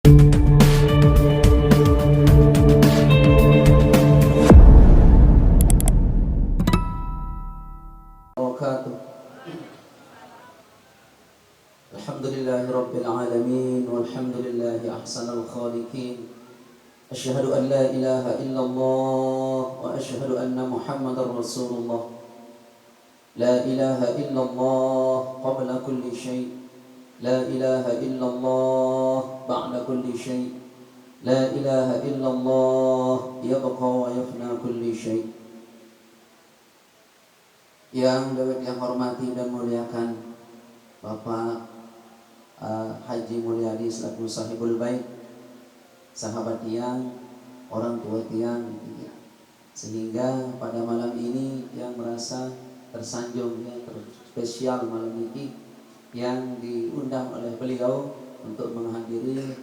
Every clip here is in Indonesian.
Alhamdulillahirabbil alamin walhamdulillahi ahsanal khaliqin. Asyhadu an la ilaha illallah wa asyhadu anna Muhammadar Rasulullah. La ilaha illallah qabla kulli syai'. La ilaha illallah ba'da kulli syai'. La ilaha illallah yabqa wa yafna kulli syai'. Yang dapat yang hormati dan muliakan Bapak Haji Mulyadi selaku sahibul bait, sahabat tiang, orang tua tiang, sehingga pada malam ini yang merasa tersanjung, ya, terspesial malam ini yang diundang oleh beliau untuk menghadiri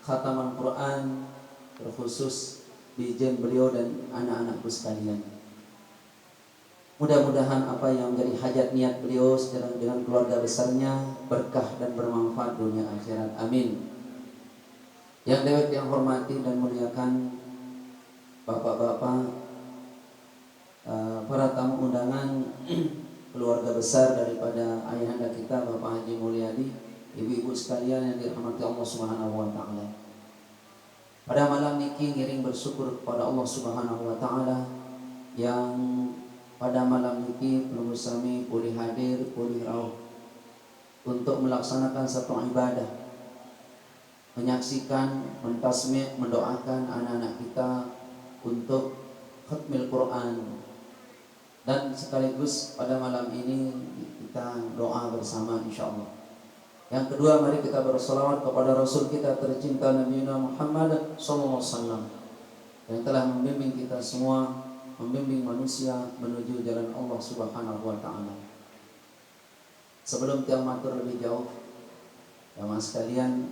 khataman Quran terkhusus bijen beliau dan anak-anakku sekalian. Mudah-mudahan apa yang menjadi hajat niat beliau dengan keluarga besarnya berkah dan bermanfaat dunia akhirat. Amin. Yang dapat yang hormati dan muliakan bapak-bapak, para tamu undangan, keluarga besar daripada ayahanda kita Bapak Haji Mulyadi, ibu-ibu sekalian yang dirahmati Allah Subhanahu wa taala. Pada malam niki ngiring bersyukur kepada Allah Subhanahu wa taala yang pada malam ini pelunggu sami boleh hadir, boleh rauh untuk melaksanakan satu ibadah, menyaksikan, mentasmi', mendoakan anak-anak kita untuk khatmil Quran, dan sekaligus pada malam ini kita doa bersama insyaallah. Yang kedua, mari kita bersolawat kepada Rasul kita tercinta Nabi Muhammad sallallahu alaihi wasallam yang telah membimbing kita semua, membimbing manusia menuju jalan Allah Subhanahu wa taala. Sebelum tiang matur lebih jauh, jamaah sekalian,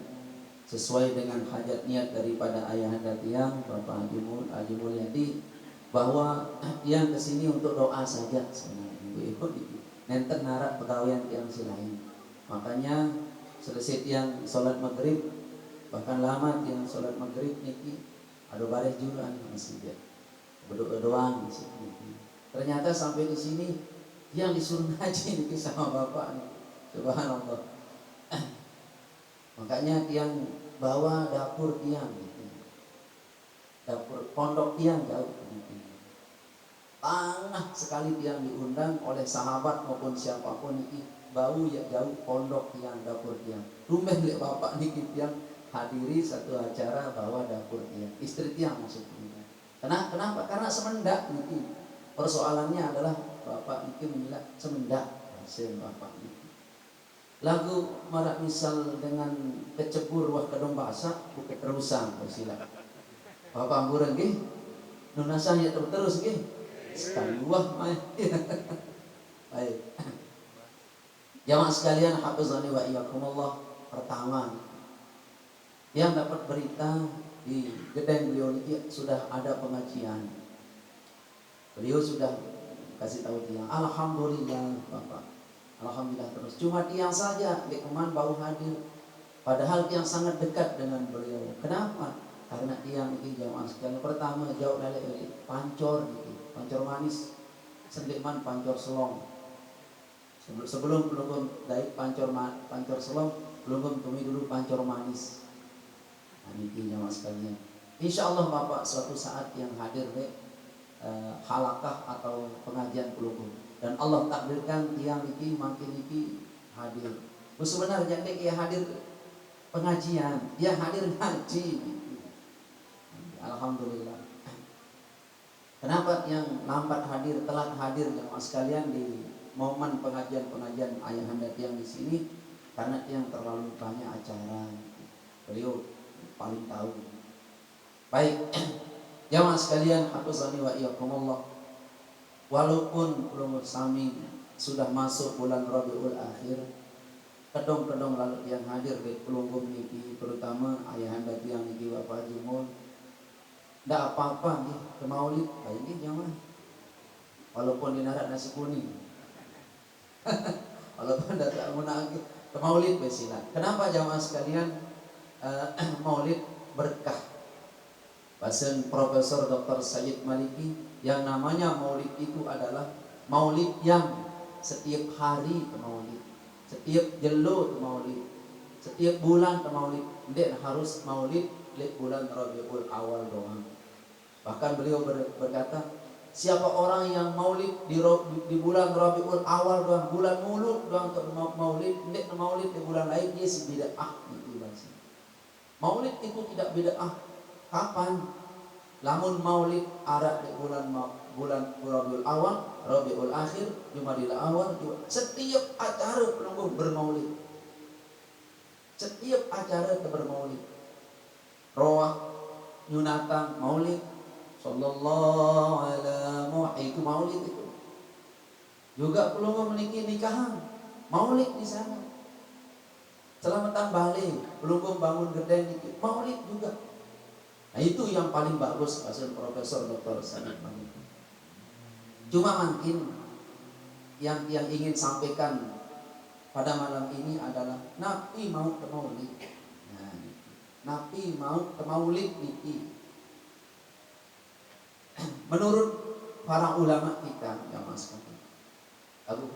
sesuai dengan hajat niat daripada ayahanda tiang Bapak Haji Mulyadi, bahwa tiang kesini untuk doa saja sebenarnya. Ibu-ibu nenten narak pegawaian tiang silain. Makanya selesai tiang sholat maghrib, bahkan lama tiang sholat maghrib niki ada baris juruan masjid. Berdoa doang di sini. Ternyata sampai di sini yang disuruh ngaji nih sama bapak nih. Subhanallah. Makanya tiang bawa dapur tiang gitu. Dapur pondok tiang jauh gitu. Tangah sekali tiang diundang oleh sahabat maupun siapapun ini, bau ya jauh pondok tiang, dapur tiang. Rumah lihat bapak niki tiang hadiri satu acara bawa dapur tiang. Istri tiang maksudnya. Kenapa? Karena semendak niki. Persoalannya adalah bapak niki menilai semendak hasil bapak niki. Lagu marak misal dengan kecebur wah kedong basah bukan terusang bersila. Bapak amburan nggih. Nunasanya terus nggih. Sekali wah mah. Baik. Jamaah sekalian, hafizani wa iyyakumullah. Pertama, yang dapat berita di gedeng beliau ini sudah ada pengajian. Beliau sudah kasih tahu tiang, alhamdulillah Bapak, alhamdulillah terus. Cuma tiang saja di keman baru hadir, padahal tiang sangat dekat dengan beliau. Kenapa? Karena tiang ini jamaah sekalian, pertama jauh dari pancor, pancor manis, sendiman pancor selong. Sebelum belum dari pancor selong, belum temui dulu pancor manis. Ini jamaah sekalian. Insya Allah Bapak suatu saat yang hadir halakah atau pengajian pelunggu, dan Allah takdirkan tiang ini makin ini hadir. Sebenarnya dia hadir pengajian, dia hadir ngaji. Alhamdulillah. Kenapa yang lambat hadir, telat hadir jamaah sekalian di momen pengajian ayahanda tiang di sini? Karena tiang terlalu banyak acara. Beliau paling tahu. Baik, jamaah sekalian, hafizani wa iyyakumullah. Walaupun belum sami sudah masuk bulan Rabiul Akhir, kedong-kedong lalu yang hadir di pelunggung niki, terutama ayahanda tiang niki Bapak Haji Mul, ndak apa-apa nih ke maulid, baik nih jamaah. Walaupun dinarak nasi kuning, walaupun ndak tak guna ke maulid besilah. Kenapa jamaah sekalian? maulid berkah. Bahasa Profesor Dr. Sayyid Maliki, yang namanya maulid itu adalah maulid yang setiap hari ke maulid, setiap jelo ke maulid, setiap bulan ke maulid. Tidak harus maulid di bulan Rabiul Awal doang. Bahkan beliau berkata, siapa orang yang maulid di bulan Rabiul Awal doang, bulan mulut doang untuk maulid, tidak maulid di bulan lain, dia si bid'ah itu bahasa. Maulid itu tidak bid'ah. Kapan? Lamun maulid arak di bulan Rabiul Awal, Rabiul Akhir, Jumadil Awal, setiap acara pelungguh bermaulid. Setiap acara bermaulid. Roah, nyunatan, maulid, sallallahu ala Muhammad, itu maulid itu. Juga pelungguh meniki nikahan, maulid di sana. Selamatan balik, pelungguh bangun gede niki, maulid juga. Nah itu yang paling bagus hasil Profesor Dr. Sayyid Maliki. Cuma mungkin yang ingin sampaikan pada malam ini adalah Nabi mau ke maulid. Nah, Nabi mau ke maulid niki. Menurut para ulama kita yang masuk,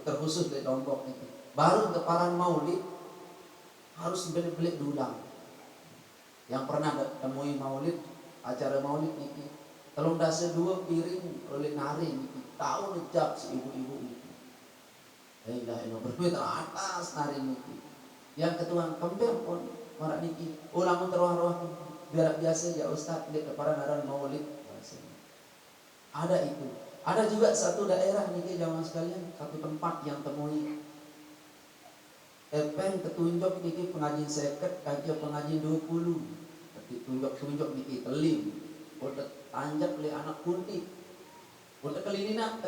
terkhusus di Lombok itu, baru keparan maulid harus beli dulang. Yang pernah temui maulid, acara maulid niki, tolong dasa 2 piring oleh nari niki, tahu ngejak si ibu-ibu niki. Bermeter atas nari niki. Yang ketua kemper pun marak niki, ulang terwah-wah biar biasa ya Ustaz di keparan aran maulid. Ada itu. Ada juga satu daerah niki jamaah sekalian, satu tempat yang temui ketunjuk niki pengajian seket, kajian pengajian 20. Tunjuk niki kelim, udah tanjak le anak kunti, udah kelilingan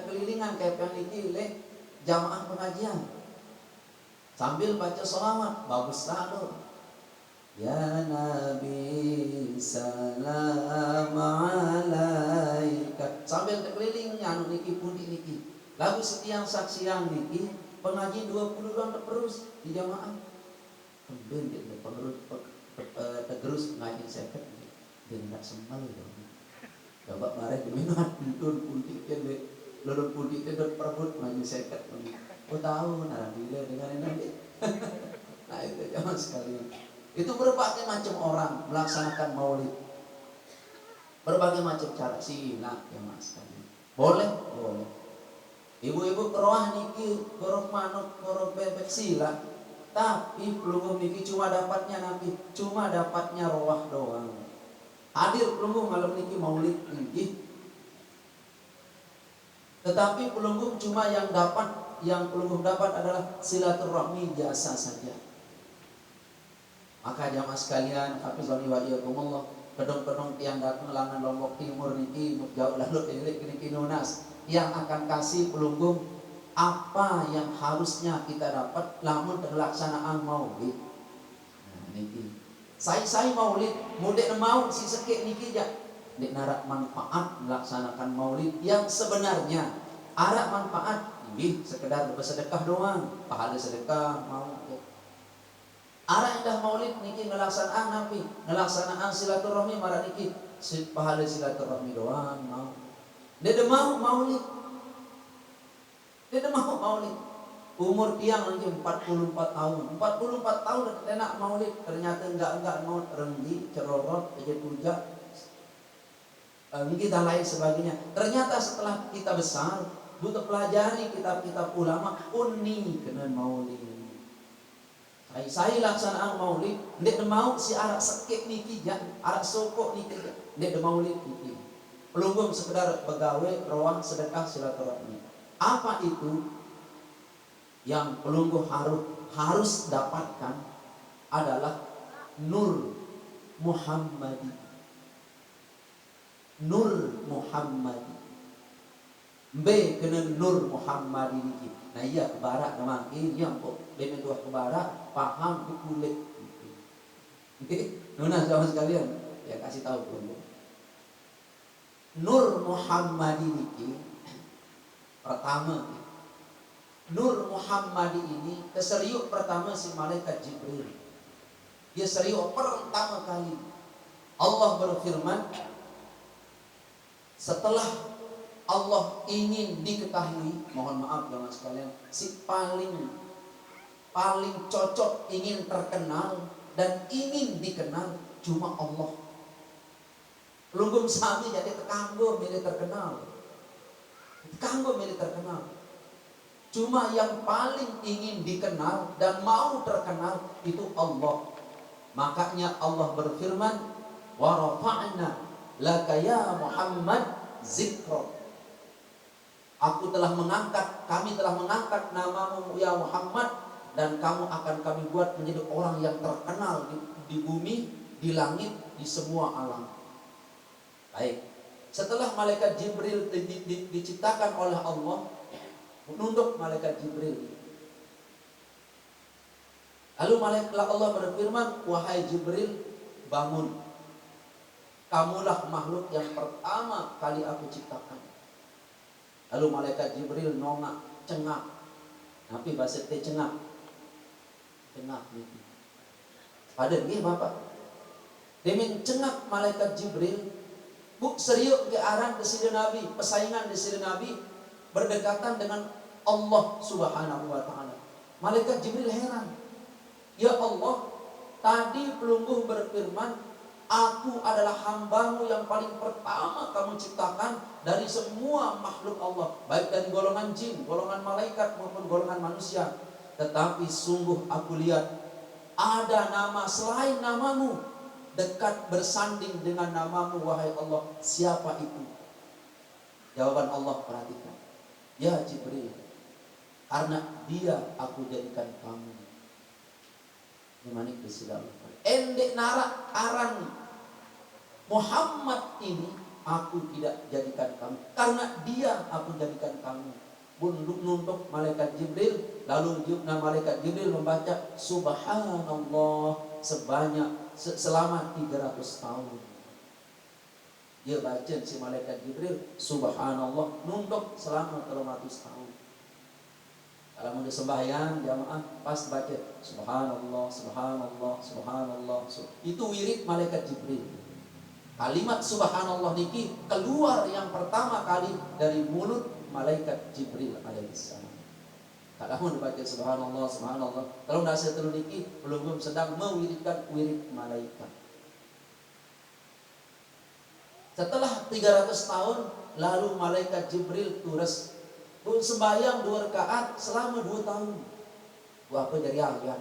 kayak niki le jamaah pengajian, sambil baca sholawat, bagus lalu. Ya Nabi salam alaika, sambil terkeliling anu niki pundi niki, lagu setiang saksiang niki pengajian 20 orang terus di jamaah, kemudian dia terus ngaji seket dia tidak sembal dong. Coba marah diminat dudun puntik dia lorong puntik dia perebut ngaji seket. Oh tahu narabila dengan ini. Nah itu jangan sekalian. Itu berbagai macam orang melaksanakan maulid, berbagai macam cara sila ya mas sekalian. Boleh. Ibu-ibu keroah niki korok manuk korok bebek sila. Tapi pelungguh niki cuma dapatnya Nabi, cuma dapatnya roah doang. Hadir pelungguh malam niki maulid niki. Tetapi pelungguh cuma yang pelungguh dapat adalah silaturahmi jasa saja. Maka jamaah sekalian, hafizani wa iyyakumullah, kedong-kedong tiang datang langan Lombok Timur niki jauh lalu niki Nunas yang akan kasih pelungguh apa yang harusnya kita dapat lamun pelaksanaan maulid. Nah niki saya maulid mudik mau si sekek niki ja nek narak manfaat melaksanakan maulid yang sebenarnya arak manfaat nggih sekedar bersedekah doang, pahala sedekah mau arak indah maulid niki ngelaksanaan nabi, ngelaksanaan silaturahmi marah niki pahala silaturahmi doang mau. Dia mau maulid. Dia mau maulid. Umur tiang lagi 44 tahun. 44 tahun enak maulid. Ternyata enggak mau renggi, cerorot, aja puja, dan lain sebagainya. Ternyata setelah kita besar, butuh pelajari kitab-kitab ulama, uni kena maulid. Saya laksanaan maulid, ndek mau si arak sekek niki ja, arak sokok niki, ndek maulid niki. Pelungguh sekedar pegawai, roang, sedekah, silaturahmi. Apa itu yang pelungguh harus dapatkan adalah nur Muhammadi. Nur Muhammadi. B kena nur Muhammadi niki. Nah iya kebarak memang ini yang kok demi dua kebarak paham di kulit. Nona sama sekalian ya kasih tahu pelungguh. Nur Muhammadi niki pertama, Nur Muhammadi ini keseriuk pertama si malaikat Jibril. Dia serius pertama kali. Allah berfirman, setelah Allah ingin diketahui, mohon maaf jemaah sekalian, si paling cocok ingin terkenal dan ingin dikenal cuma Allah. Lunggum sami jadi tekanggo milih terkenal. Tekanggo milih terkenal. Cuma yang paling ingin dikenal dan mau terkenal itu Allah. Makanya Allah berfirman, wa rafa'na laka ya Muhammad zikra. Kami telah mengangkat namamu ya Muhammad, dan kamu akan kami buat menjadi orang yang terkenal di bumi, di langit, di semua alam. Baik. Setelah malaikat Jibril diciptakan oleh Allah, menunduk malaikat Jibril. Lalu malaikat Allah berfirman, wahai Jibril, bangun. Kamulah makhluk yang pertama kali aku ciptakan. Lalu malaikat Jibril nongak, cengak. Tapi bahasa teh cengak. Cengak gitu. Pada nggih Bapak. Demin cengak malaikat Jibril, bu serius ke arah desire Nabi, pesaingan desire Nabi berdekatan dengan Allah Subhanahu wa taala. Malaikat Jibril heran. Ya Allah, tadi pelungguh berfirman, aku adalah hambamu yang paling pertama kamu ciptakan dari semua makhluk Allah, baik dari golongan jin, golongan malaikat maupun golongan manusia. Tetapi sungguh aku lihat ada nama selain namamu dekat bersanding dengan namamu wahai Allah. Siapa itu? Jawaban Allah, perhatikan. Ya Jibril, karena dia aku jadikan kamu. Manik disilam. Endek narak aran Muhammad ini aku tidak jadikan kamu, karena dia aku jadikan kamu. Nunduk malaikat Jibril, lalu malaikat Jibril membaca Subhanallah selama 300 tahun. Dia baca si malaikat Jibril Subhanallah, nunduk selama 300 tahun. Kalau mau sembahyang jamaah pas baca Subhanallah, Subhanallah, Subhanallah. Itu wirid malaikat Jibril. Kalimat Subhanallah niki keluar yang pertama kali dari mulut malaikat Jibril alaihissalam. Kalau mau dibaca Subhanallah, Subhanallah, kalau nasi telur niki belum sedang mewiridkan wirid malaikat. Setelah 300 tahun lalu malaikat Jibril turus sembahyang 2 rakaat selama 2 tahun. Apa jadi ayat?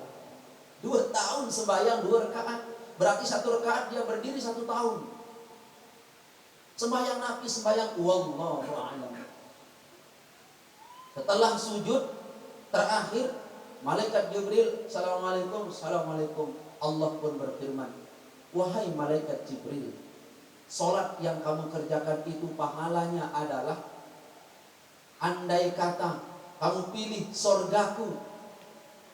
2 tahun sembahyang 2 rakaat. Berarti 1 rakaat dia berdiri 1 tahun. Sembahyang Nabi, sembahyang wallahu a'lam. Setelah sujud terakhir, malaikat Jibril, Assalamualaikum, Assalamualaikum. Allah pun berfirman, wahai malaikat Jibril, salat yang kamu kerjakan itu pahalanya adalah, andai kata kamu pilih sorgaku,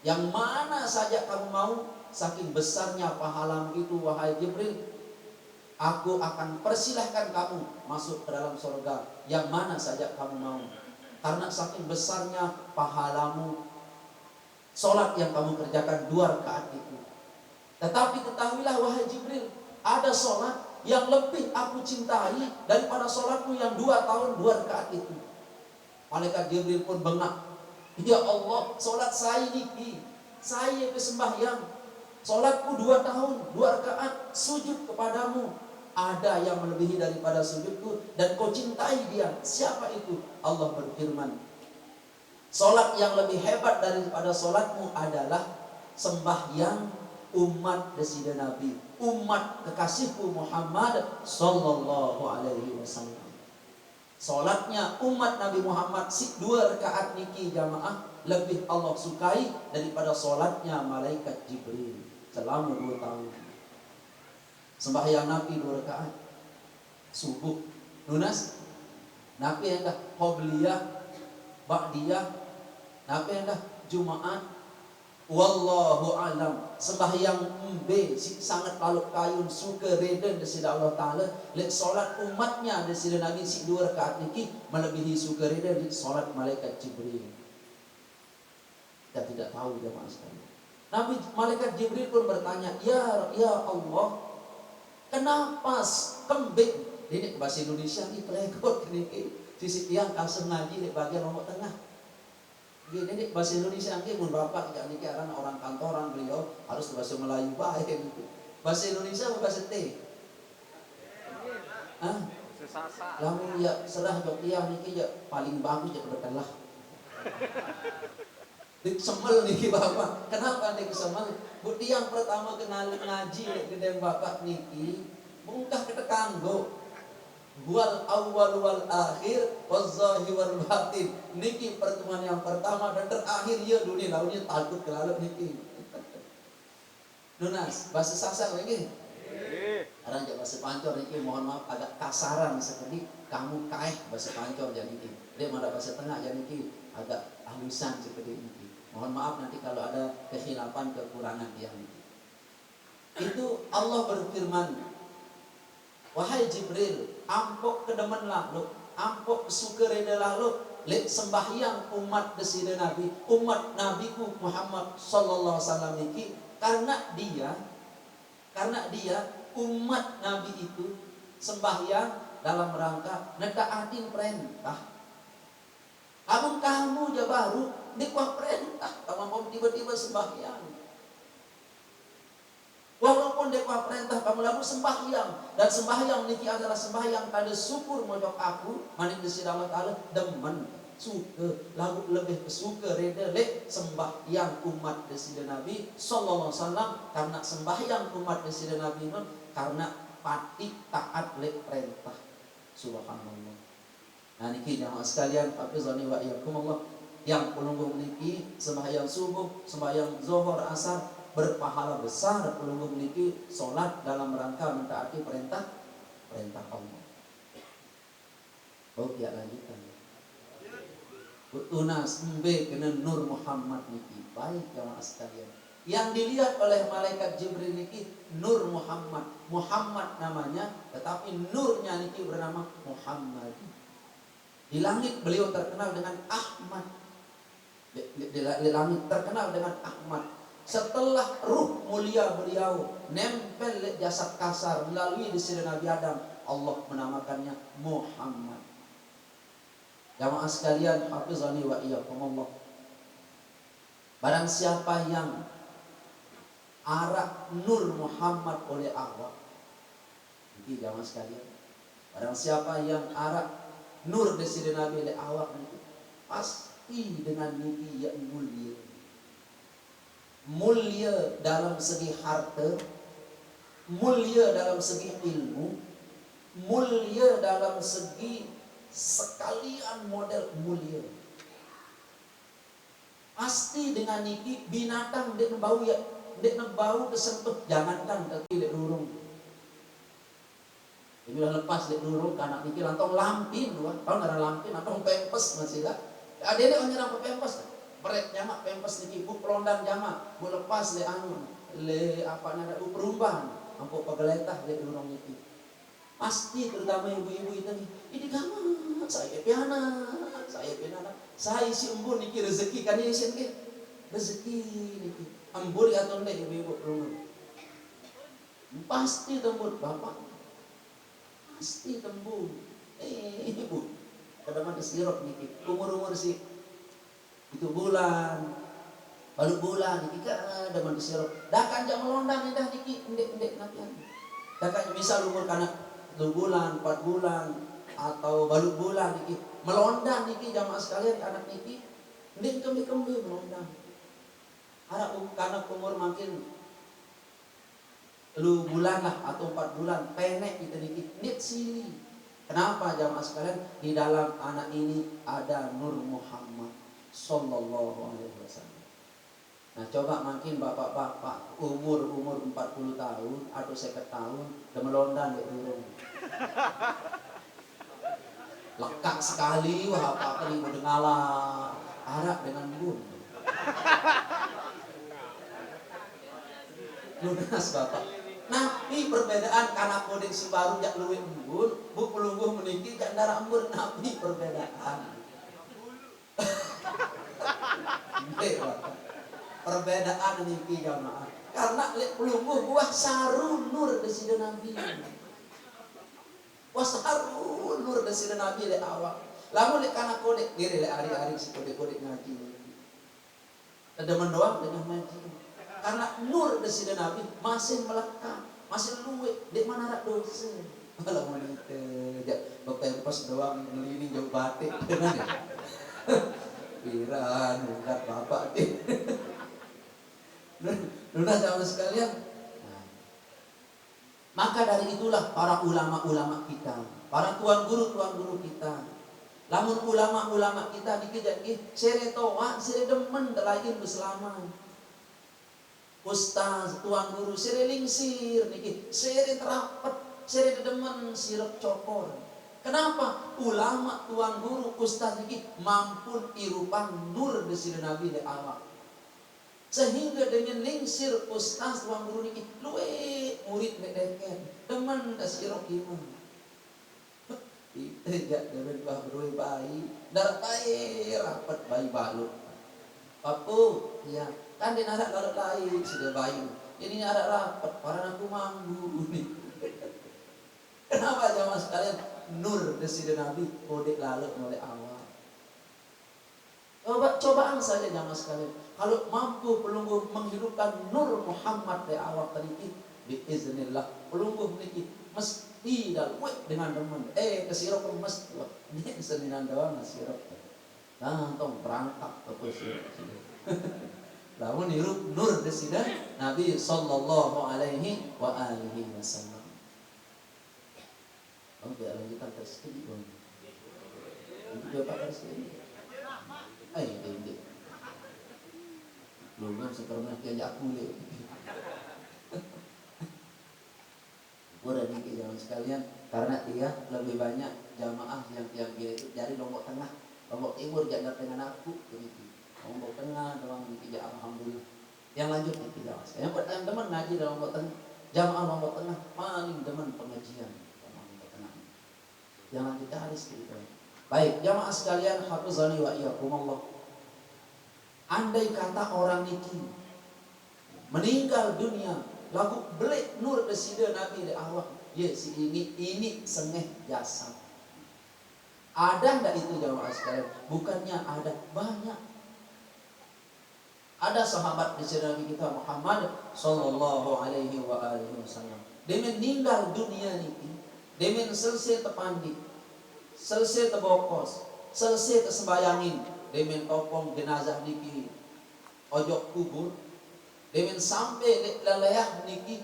yang mana saja kamu mau, saking besarnya pahalamu itu wahai Jibril, aku akan persilahkan kamu masuk ke dalam sorga yang mana saja kamu mau. Karena saking besarnya pahalamu solat yang kamu kerjakan 2 rakaat itu. Tetapi ketahuilah wahai Jibril, ada solat yang lebih aku cintai daripada solatmu yang 2 tahun 2 rakaat itu. Malaikat Jibril pun bengak. Ya Allah, solat saya niki, saya kesembahyang, solatku 2 tahun 2 rakaat sujud kepadamu. Ada yang melebihi daripada sujudku dan kau cintai dia. Siapa itu? Allah berfirman, solat yang lebih hebat daripada solatmu adalah sembahyang umat desida Nabi, umat kekasihku Muhammad sallallahu alaihi wasallam. Solatnya umat Nabi Muhammad 2 rakaat niki jamaah lebih Allah sukai daripada solatnya malaikat Jibril selama 2 tahun. Sembahyang Nabi 2 rakaat subuh, lunas. Nabi yang dah qobliyah, ba'diyah, Nabi yang dah Jumaat. Wallahu alam. Sembahyang sangat paluk kayun suka reden desida Allah Ta'ala. Lek solat umatnya desida Nabi 2 rakaat niki melebihi suka reden di solat malaikat Jibril. Kita tidak tahu jemaah sekalian. Nabi malaikat Jibril pun bertanya, ya Allah, kenapa kembing? Ini bahasa Indonesia ini pelekot ini sisi tiang kasem ngaji di bagian lombok tengah. Gini nih bahasa Indonesia ini mun bapak jadi karena orang kantoran beliau harus bahasa Melayu baik gitu. Bahasa Indonesia apa bahasa T? Ah, lamun ya serah jok tiang niki ya paling bagus ya berkelah. Dik semel niki bapak. Kenapa dik semel? Bu tiang pertama kenal ngaji di den bapak niki mungkah ketekanggo. Wal awal wal akhir wal zahir wal batin. Niki pertemuan yang pertama dan terakhir ya dunia lalunya takut kelalu niki. Nunas bahasa Sasak lagi. Arang bahasa Pancor niki mohon maaf agak kasaran seperti kamu kaeh bahasa Pancor jadi niki. Dia mana bahasa tengah jadi niki agak halusan seperti niki. Mohon maaf nanti kalau ada kekhilafan kekurangan yang niki. Itu Allah berfirman, wahai Jibril, ampok kedemenlah lu, ampok sukeredalah lu, lek sembahyang umat deside Nabi, umat Nabiku Muhammad sallallahu alaihi wasallam iki karena dia umat Nabi itu sembahyang dalam rangka nedaatin perintah. Amun kamu ja baru dikuah perintah, kamu tiba-tiba sembahyang. Walaupun dekwa perintah kamu lalu sembahyang, dan sembahyang niki adalah sembahyang kada syukur mojok aku maning Gusti Allah taala demen suka lalu lebih kesuka reda lek sembahyang umat Gusti Nabi sallallahu alaihi wasallam, karena sembahyang umat Gusti Nabi nun karena pati taat lek perintah. Subhanallah. Nah niki jamaah sekalian hafizani wa iyyakumullah, yang pelunggung niki sembahyang subuh, sembahyang zuhur, asar berpahala besar pelunggung niki sholat dalam rangka mentaati perintah Allah. Oh ya lanjutkan. Utunas mbe kena Nur Muhammad niki baik jamaah sekalian. Yang dilihat oleh malaikat Jibril niki Nur Muhammad. Muhammad namanya, tetapi nurnya niki bernama Muhammad. Di langit beliau terkenal dengan Ahmad. Di langit terkenal dengan Ahmad. Setelah ruh mulia beliau nempel jasad kasar melalui desire Nabi Adam, Allah menamakannya Muhammad. Jamaah sekalian hafizani wa iyyakumullah. Barang siapa yang arak Nur Muhammad oleh Allah, ini jamaah sekalian, barang siapa yang arak Nur desire Nabi oleh Allah, pasti dengan niki ya mulia. Mulia dalam segi harta, mulia dalam segi ilmu, mulia dalam segi sekalian model mulia. Pasti dengan niki binatang dek bau ya, dek bau kesentuh, jangankan kaki dek durung. Ini udah lepas dek durung karena niki lantong lampin dua, kalau nggak ada lampin, lantong pempes masih lah. Ada dek nyerang pempes. Perek jamak pempes niki bu pelondang jamak bu lepas le anu le apa nada bu perubahan ampuk pegeletah le durung niki. Pasti terutama ibu-ibu itu nih, ini gamak saya piana saya si embur niki rezeki kan isin ke rezeki niki embur atau ndek ibu-ibu rumah pasti tembur bapak pasti tembur ibu kadang ada sirop niki umur si itu bulan baru bulan niki ada manusia dakan jam melondang dah niki ndek nakian dakan misal umur kanak 2 bulan 4 bulan atau baru bulan niki melondang niki jamaah sekalian anak niki ndek kembi melondang ada kanak umur makin 2 bulan lah atau 4 bulan penek kita niki ndek sili. Kenapa jamaah sekalian? Di dalam anak ini ada Nur Muhammad sallallahu alaihi wasallam. Nah coba makin bapak-bapak umur 40 tahun atau 50 tahun udah melondang di durung. Lekat sekali wah apa kali dengala arak dengan bun. Lunas bapak. Nabi perbedaan karena kodeng si baru jak luwih embun, bu pelungguh meniki jak darah embun, nabi perbedaan. Perbedaan niki jamaah. Karena lek pelungguh buah sarun nur desida Nabi. Wah sarun nur desida Nabi lek awak. Lamun lek kana kodek diri lek hari-hari si kodek-kodek ngaji. Tedemen doang dengan ngaji. Karena nur desida Nabi masih melekat, masih luwe, dek mana rak dosa. Kalau mau jak bepempes doang ngelini jauh batik dengan ya. Piran, bukan bapak deh. Lunas jamaah sekalian. Nah, maka dari itulah para ulama-ulama kita, para tuan guru kita. Lamun ulama-ulama kita dikejar sere toa, sere demen delain beselama. Ustaz, tuan guru sere lingsir niki, sere terapet, sere demen sirep cokor. Kenapa? Ulama, tuan guru, ustaz niki mampu irupan nur desida Nabi de awak. Sehingga dengan lingsir ustaz tuan guru niki luwe murid medeken demen dasirok iman. Tidak demen bah berwe bayi, dar bayi rapat bayi balut. Papu, ya kan dia narak lalu lain sudah bayi. Jadi narak rapat para aku manggu nih. Kenapa jamaah sekalian? Nur desida Nabi kode lalu oleh awal. Cobaan saja jamaah sekalian. Kalau mampu pelungguh menghidupkan nur Muhammad dari awal tadi biiznillah pelungguh niki mesti dalwet dengan demen. Kesirok mesti ini seninan doang kesirok. Tong perangkap apa sih? Lamun niru nur desida Nabi sallallahu alaihi wa alihi wasallam. Oke, lanjutan terus dong. Untuk Bapak terus ini. Ini. Belum sekarang kian aku le. Udah nih jangan sekalian karena dia lebih banyak jamaah yang itu dari Lombok Tengah, Lombok Timur jangan dengan aku begitu. Lombok Tengah doang nih alhamdulillah. Yang lanjut nih jamaah. Yang teman ngaji dalam Lombok Tengah, jamaah Lombok Tengah paling demen pengajian Lombok Tengah. Yang lanjut harus gitu. Baik, jamaah sekalian hafizani wa iyyakumullah. Andai kata orang niki meninggal dunia lagu belik nur desida Nabi de awak, ya si ini sengeh jasad. Ada ndak itu jamaah sekalian? Bukannya ada, banyak. Ada sahabat desida Nabi kita Muhammad sallallahu alaihi wa alihi wasallam. Dia meninggal dunia niki, dia selesai tepandi, selesai tebokos, selesai tersembayangin. Demen topong jenazah niki ojok kubur, demen sampai leleah niki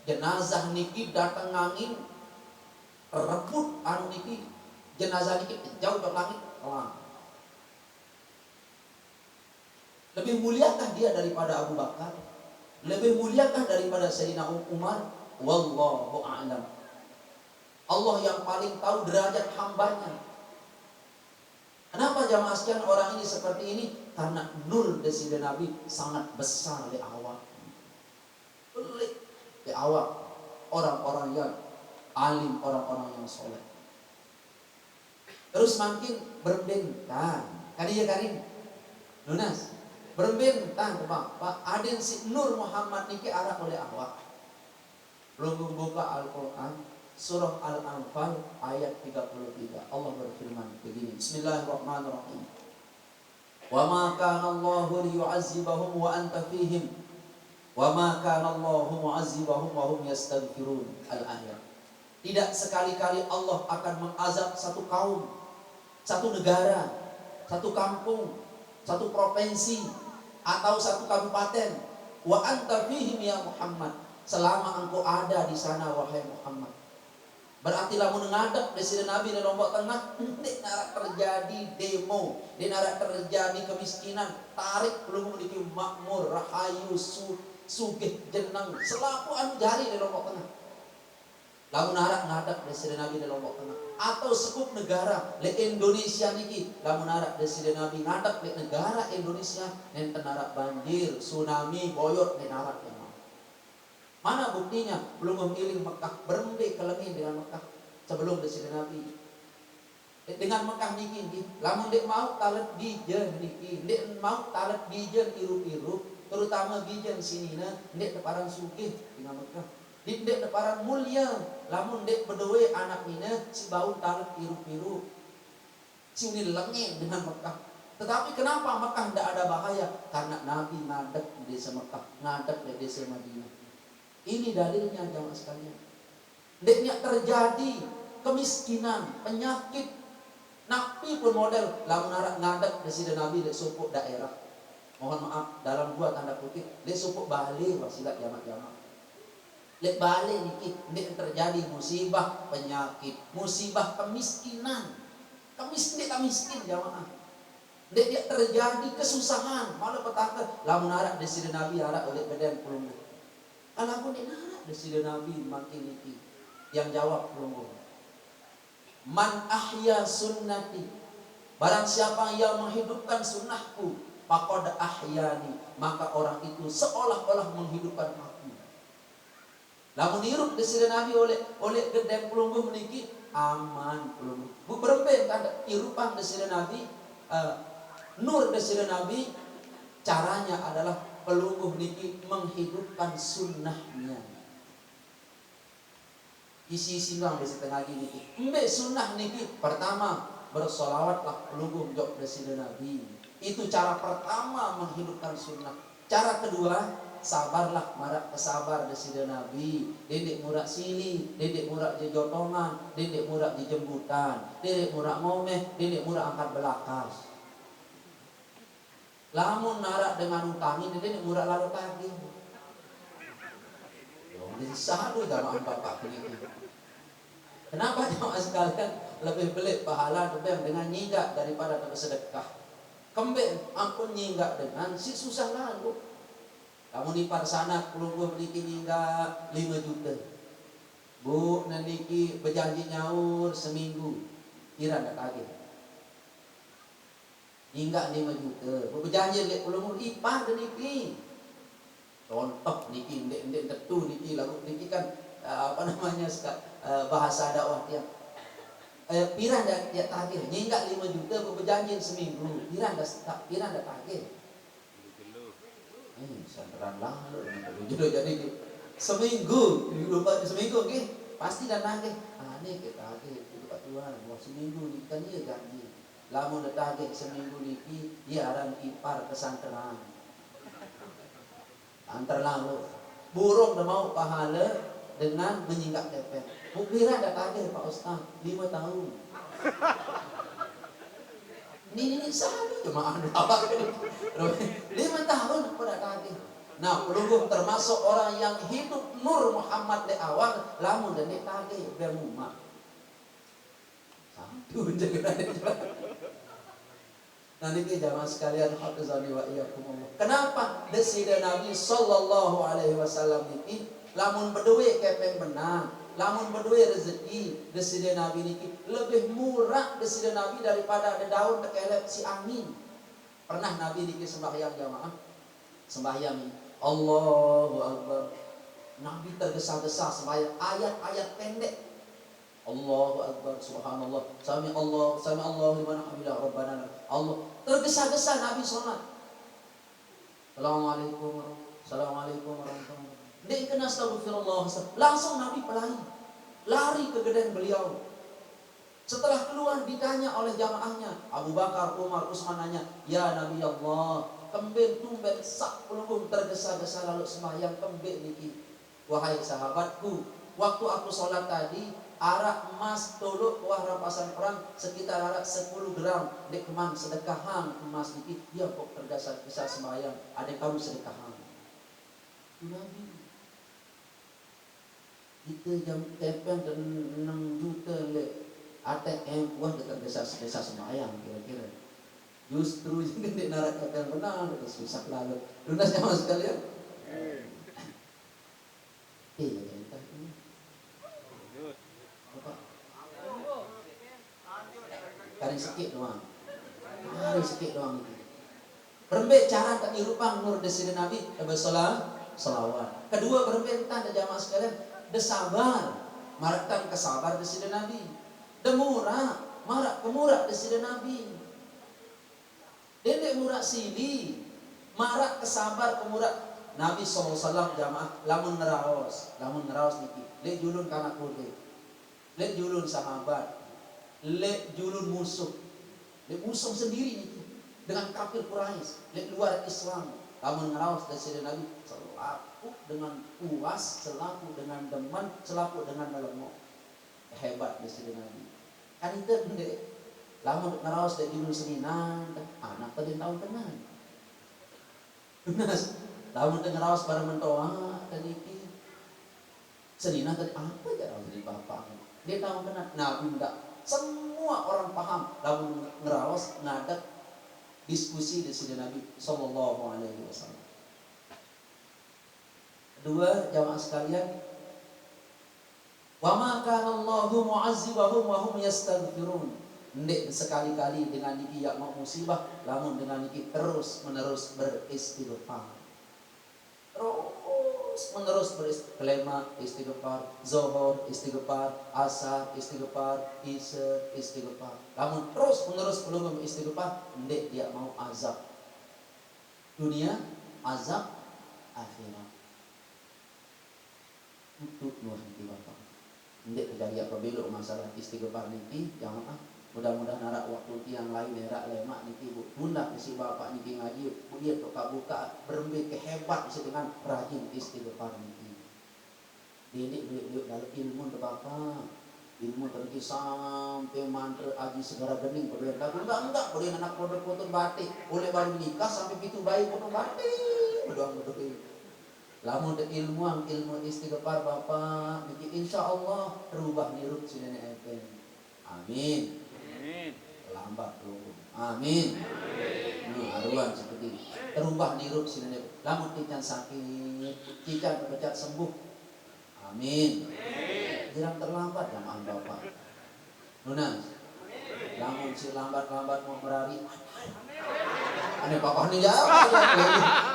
jenazah niki datang angin rebut anu niki jenazah niki jauh ke langit. Lebih muliakah dia daripada Abu Bakar? Lebih muliakah daripada Sayyidina Umar? Wallahu a'lam. Allah yang paling tahu derajat hambanya. Kenapa jamaah sekalian orang ini seperti ini? Karena nur desida Nabi sangat besar di awal. Pelik di awal orang-orang yang alim, orang-orang yang soleh. Terus makin berbentang. Kali ya Karim, lunas berbentang Pak Adin si Nur Muhammad niki arah oleh awak. Belum membuka Al-Quran. Surah Al-Anfal ayat 33. Allah berfirman begini. Bismillahirrahmanirrahim. Wa ma kana Allahu liyu'azzibahum wa anta fihim. Wa ma kana Allahu mu'azzibahum wa hum yastaghfirun. Al-ayat. Tidak sekali-kali Allah akan mengazab satu kaum, satu negara, satu kampung, satu provinsi atau satu kabupaten. Wa anta fihim ya Muhammad. Selama engkau ada di sana wahai Muhammad. Berarti lamun ngadep desida Nabi di Lombok Tengah, nek narak terjadi demo, nek narak terjadi kemiskinan, tarik belum memiliki makmur, rahayu, sugih, jeneng, selaku anu jari di Lombok Tengah. Lamun narak ngadep desida Nabi di Lombok Tengah, atau sekup negara le Indonesia niki, lamun narak desida Nabi ngadep le negara Indonesia, enten narak banjir, tsunami, boyot nek narak. Mana buktinya? Belum memilih Mekah, berembe kelengin dengan Mekah sebelum desida Nabi. Dengan Mekah niki, lamun dek mau talet dijen niki, dek mau talet dijen irup-irup, terutama bijen sini na ndek deparan sugih tinggal Mekah. Ndek deparan mulia, lamun ndek bedewe anak ina si bau talak piru-piru. Si uni lengeng dengan Mekah. Tetapi kenapa Mekah tidak ada bahaya? Karena Nabi ngadep di desa Mekah, ngadep di desa Madinah. Ini dalilnya jamaah sekalian. Ndeknya terjadi kemiskinan, penyakit, napi pun model lamun arak ngadep di sida Nabi di supuk daerah. Mohon maaf dalam dua tanda kutip, di supuk Bali wasilah jamak-jamak. Lek Bali niki ndek terjadi musibah penyakit, musibah kemiskinan. Miskin jamaah. Dia terjadi kesusahan, malah petaka lamun arak di sida Nabi arak oleh badan pelunggu. Alamun ini arak di sida Nabi makin iki. Yang jawab pelunggu. Man ahya sunnati. Barang siapa yang menghidupkan sunnahku, faqad ahyani, maka orang itu seolah-olah menghidupkan aku. Lamun hirup di sida Nabi oleh gedeng pelunggu meniki aman pelunggu. Bu berempe tanda hirupan di sida Nabi nur desire Nabi, caranya adalah pelungguh niki menghidupkan sunnahnya. Isi-isi doang besi tengah gini. Mbak sunnah niki pertama bersolawatlah pelungguh jok desire Nabi. Itu cara pertama menghidupkan sunnah. Cara kedua sabarlah marak kesabar desire Nabi. Dedek murak sili, dedek murak di jotongan, dedek murak di jembutan, dedek murak ngomeh, dedek murak angkat belakas. Lamun narak dengan utangi, dia murah lalu tagih. Jadi sahadu jamaah bapak ini. Kenapa jamaah sekalian lebih belik pahala dengan nyinggak daripada bersedekah? Kembali ampun nyinggak dengan si susah lalu. Kamu di parsana pelungguh beli nyinggak 5 juta. Bu nanti berjanji nyaur seminggu, kira tak tagih. Hingga 5 juta. Berjanji lek ulumur ipar dan niki. Contoh niki ndek tetu niki lagu niki kan bahasa dakwah dia. Piran dah dia tagih. Hingga 5 juta berjanji seminggu. Piran dah tagih. Santaran lalu jodoh jadi seminggu nggih pasti dah nagih. Nih kita tagih itu Tuhan. Mau seminggu niki kan dia janji. Lamun datang seminggu niki dia aran ipar pesantren. Antar lalu burung dah mau pahala dengan menyinggak kepeng. Bukira datang Pak Ustaz 5 tahun. Ini sahaja jemaah apa 5 tahun pada tadi. Nah, pelungguh termasuk orang yang hidup nur Muhammad di awal lamun dan tadi berumah. Satu jaga. Nanti jamaah sekalian hafizani wa iyyakumullah. Kenapa desida Nabi sallallahu alaihi wasallam niki lamun beduwe kepeng benang, lamun beduwe rezeki desida Nabi niki lebih murah desida Nabi daripada ada daun tekelep si angin. Pernah Nabi niki sembahyang jamaah. Sembahyang Allahu Akbar. Nabi tergesa-gesa sembahyang ayat-ayat pendek. Allahu Akbar, subhanallah, sami Allah liman hamidah rabbana. Allah tergesa-gesa Nabi sholat. Assalamualaikum warahmatullahi. Dia kena astagfirullah. Langsung Nabi pelari, lari ke gedeng beliau. Setelah keluar ditanya oleh jamaahnya, Abu Bakar, Umar, Utsman nanya, ya Nabi Allah, kembali tumben sak pelunggung tergesa-gesa lalu sembahyang kembali niki. Wahai sahabatku, waktu aku sholat tadi arak emas tolok wah rampasan orang sekitar arak 10 gram dek keman sedekahan emas dikit dia kok tergesa-gesa sembahyang ada kamu sedekahan Nabi kita jam tepen dan 6 juta le ATM wah tergesa-gesa sembahyang kira-kira justru ini dek narak yang benar susah lalu lunas jamaah sekalian Kari sikit doang. Berembek cara tak dirupang nur desire Nabi selawat. Kedua berembek tanda jamaah sekalian desabar marakkan kesabar desire Nabi. Demurah marak kemurah desire Nabi. Dedek murah sili Marak kesabar kemudak Nabi SAW jamaah lamun ngeraos niki lek julun kana kode lek julun sahabat lek julun musuh lek musuh sendiri niki dengan kafir Quraisy lek luar Islam lamun ngeraos dari Sayyidina Nabi selaku dengan puas selaku dengan demen selaku dengan melemok hebat dari Sayyidina Nabi kan itu ndek lamun ngeraos dari julun seninan anak tadi tahun tenan benas lamun ngeraos bareng mentoa tadi iki senina tadi apa ya dari bapak dia tahu kena Nabi enggak semua orang paham lamun ngeraos ngadat diskusi di sini Nabi sallallahu alaihi wasallam. Kedua jamaah sekalian, wa ma kana Allahu mu'azzibahum wa hum yastaghfirun. Ndek sekali-kali dengan niki yak mau musibah, lamun dengan niki terus menerus beristighfar. Terus menerus beristighfar, istighfar, zuhur istighfar, asar istighfar, isya istighfar. Lamun terus menerus belum beristighfar, ndek dia mau azab dunia, azab akhirat. Untuk nuh hati bapak. Ndek kejadian pebelok masalah istighfar niki jamaah. Mudah-mudahan arak waktu tiang lain erak lemak niki bu bunda si bapak niki ngaji dia buka berembik kehebat si dengan rajin istighfar niki didik dalam ilmu de bapak ilmu terki sampai mantra aji segera bening boleh enggak boleh anak potong batik boleh baru nikah sampai pitu bayi potong batik berdoa lamun de ilmu istighfar bapak niki insyaallah rubah nirut si nenek enten amin. Lambat lu. Amin. Haruan seperti ini. Terubah nirup sini. Lamun kican sakit, kican bercat sembuh. Amin. Jangan terlambat jamaah bapak. Nunas. Lamun si lambat mau merari. Ane papa ni jawab.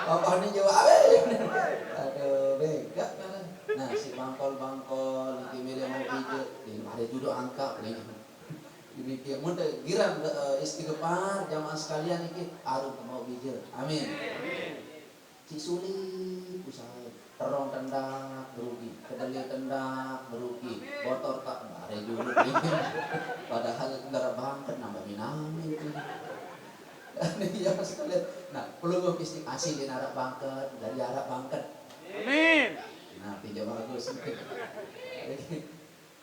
Papa ni jawab. Aduh, bega kan. Nah, si bangkol nanti milih mau pijet. Ada duduk angka ini. Ini dia mudah giran istighfar jamaah sekalian iki arum mau bijil amin si sulit usaha terong tendak merugi kedeli tendak merugi motor tak bare dulu padahal negara bangket nambah minamin ini ya sekalian nah perlu asli di arah bangket dari arah bangket amin nah pinjam bagus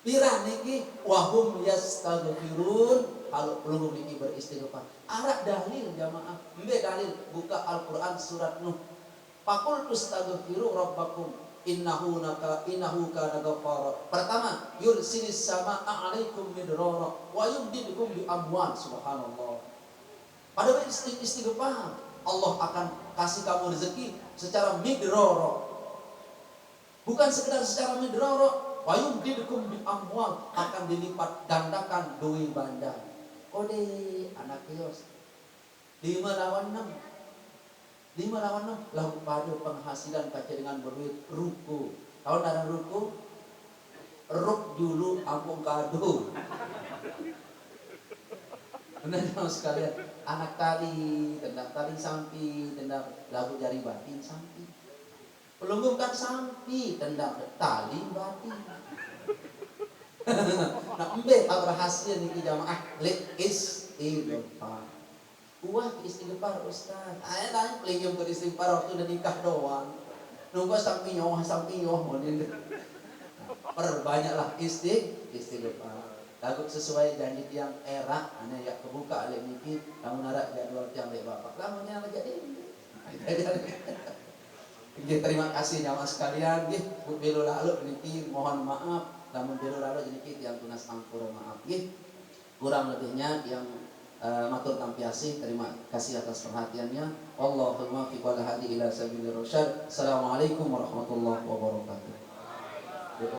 Pirang niki wahum yastaghfirun kalau belum niki beristighfar. Arak dalil jamaah. Mbe dalil buka Al-Qur'an surat Nuh. Faqul tastaghfiru rabbakum innahu kana ghaffara. Pertama, yursilis samaa'a 'alaikum midrara wa yumdidukum bi amwal subhanallah. Pada istighfar Allah akan kasih kamu rezeki secara midrara. Bukan sekedar secara midrara. Wayum didukum bi amwal akan dilipat gandakan duit bandar. Ode anak kios 5 lawan 6 lalu pada penghasilan baca dengan berduit ruku. Tahun ada ruku ruk dulu ampung kado. Benar sekalian anak tali tendang tali sampi tendang lagu jari batin sampi. Pelunggung kan sampi tendang tali batin. Nah embe berhasil nih jamaah lek istighfar. Wah istighfar ustaz. Ayo nanya pelingin ke istighfar waktu udah nikah doang. Nunggu sampai nyoh monin. Perbanyaklah istighfar. Lagu sesuai janji tiang era ane ya kebuka lek niki lamun arak jadwal tiang lek bapak. Lamunnya jadi. Terima kasih jamaah sekalian nggih belo lalu niki mohon maaf lamun belo lalu niki yang tunas ampura maaf nggih kurang lebihnya yang matur tampiasih terima kasih atas perhatiannya Allahumma fi qala hadi ila sabilir rasyad. Assalamualaikum warahmatullahi wabarakatuh.